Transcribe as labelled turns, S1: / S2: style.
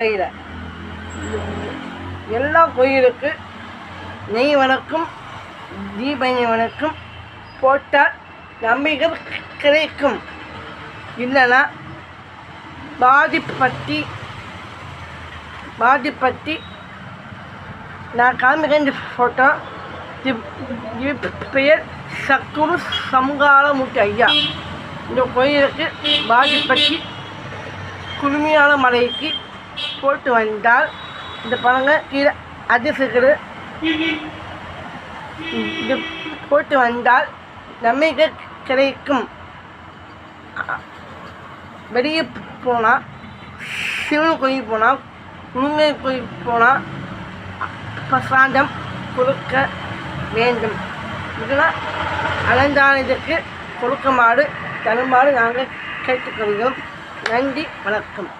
S1: செய்கிற எல்லா கோயிலுக்கு நெய் வணக்கம் தீபனை வணக்கம் போட்டால் நம்பிக்கை கிடைக்கும். இல்லைன்னா பாதிப்பட்டி நான் காமிக்கின்ற ஃபோட்டோ பெயர் சக்குரு சங்காரமூர்த்தி ஐயா. இந்த கோயிலுக்கு பாதிப்பட்டி குளுமையான மலைக்கு போட்டு வந்தால் இந்த பழங்க கீழே அதிர்ஷ்ட இது போட்டு வந்தால் நம்பிக்கை கிடைக்கும். வெளியே போனால் சிவன் கோயில் போனால் முருங்கை கோயில் போனால் பிரசாதம் கொடுக்க வேண்டும். இதெல்லாம் அலங்காரத்துக்கு கொடுக்குமாறு தருமாறு நாங்கள் கேட்டுக்கொள்கிறோம். நன்றி, வணக்கம்.